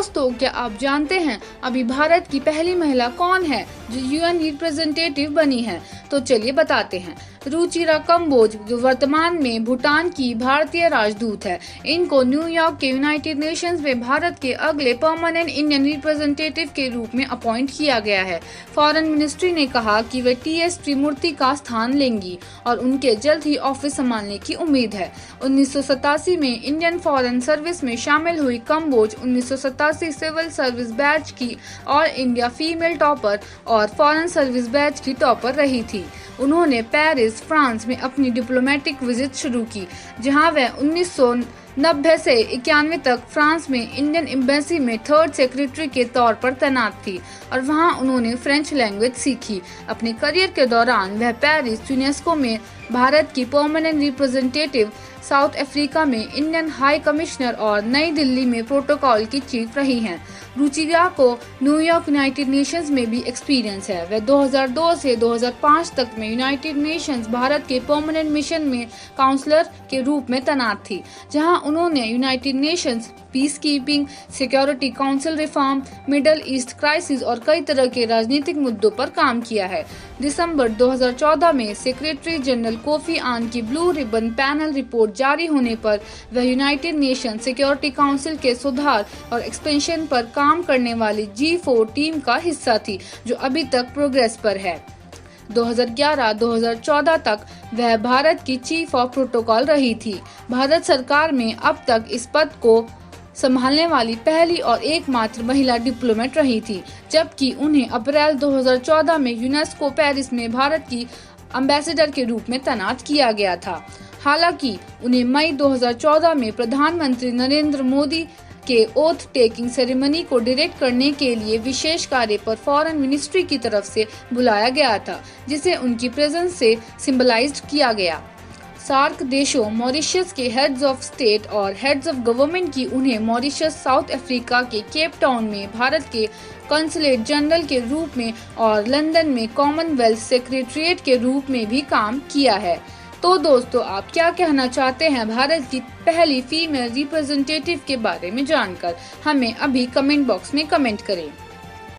दोस्तों, क्या आप जानते हैं अभी भारत की पहली महिला कौन है जो यूएन रिप्रेजेंटेटिव बनी है? तो चलिए बताते हैं। रुचिरा कंबोज, जो वर्तमान में भूटान की भारतीय राजदूत है। इनको न्यूयॉर्क के यूनाइटेड नेशंस में भारत के अगले परमानेंट इंडियन रिप्रेजेंटेटिव के रूप में अपॉइंट किया गया है। फॉरेन मिनिस्ट्री ने कहा कि वे टीएस त्रिमूर्ति का स्थान लेंगी और उनके जल्द ही ऑफिस संभालने की उम्मीद है। 1987 में इंडियन फॉरेन सर्विस में शामिल हुई कंबोज 1987 सिविल सर्विस बैच की ऑल इंडिया फीमेल टॉपर और फॉरेन सर्विस बैच की टॉपर रही थी। उन्होंने पेरिस, फ्रांस में अपनी डिप्लोमेटिक विजिट शुरू की, जहां वह 1990 से 91 तक फ्रांस में इंडियन एम्बेसी में थर्ड सेक्रेटरी के तौर पर तैनात थी और वहां उन्होंने फ्रेंच लैंग्वेज सीखी। अपने करियर के दौरान वह पेरिस, यूनेस्को में भारत की परमानेंट रिप्रेजेंटेटिव, साउथ अफ्रीका में इंडियन हाई कमिश्नर और नई दिल्ली में प्रोटोकॉल की चीफ रही हैं। रुचिरा को न्यूयॉर्क यूनाइटेड नेशंस में भी एक्सपीरियंस है। वह 2002 से 2005 तक में यूनाइटेड नेशंस भारत के परमानेंट मिशन में काउंसलर के रूप में तैनात थी, जहां उन्होंने United Nations peace keeping, security council reform, middle east crisis और कई तरह के राजनीतिक मुद्दों पर काम किया है। दिसंबर 2014 में सेक्रेटरी जनरल कोफी आन की ब्लू रिबन पैनल रिपोर्ट जारी होने पर वह यूनाइटेड नेशन सिक्योरिटी काउंसिल के सुधार और एक्सपेंशन पर काम करने वाली G4 टीम का हिस्सा थी, जो अभी तक प्रोग्रेस पर है। 2011-2014 तक वह भारत की चीफ ऑफ प्रोटोकॉल रही थी। भारत सरकार में अब तक इस पद को संभालने वाली पहली और एकमात्र महिला डिप्लोमेट रही थी, जबकि उन्हें अप्रैल 2014 में यूनेस्को पेरिस में भारत की एम्बेसडर के रूप में तैनात किया गया था। हालांकि उन्हें मई 2014 में प्रधानमंत्री नरेंद्र मोदी के ओथ टेकिंग सेरेमनी को डायरेक्ट करने के लिए विशेष कार्य पर फॉरेन मिनिस्ट्री की तरफ से बुलाया गया था, जिसे उनकी प्रेजेंस से सिंबलाइज्ड किया गया। सार्क देशों मॉरिशस के हेड्स ऑफ स्टेट और हेड्स ऑफ गवर्नमेंट की उन्हें मॉरिशस, साउथ अफ्रीका के केप टाउन में भारत के कॉन्सुलेट जनरल के रूप में और लंदन में कॉमनवेल्थ सेक्रेटरीट के रूप में भी काम किया है। तो दोस्तों, आप क्या कहना चाहते हैं भारत की पहली फीमेल रिप्रेजेंटेटिव के बारे में जानकर? हमें अभी कमेंट बॉक्स में कमेंट करें।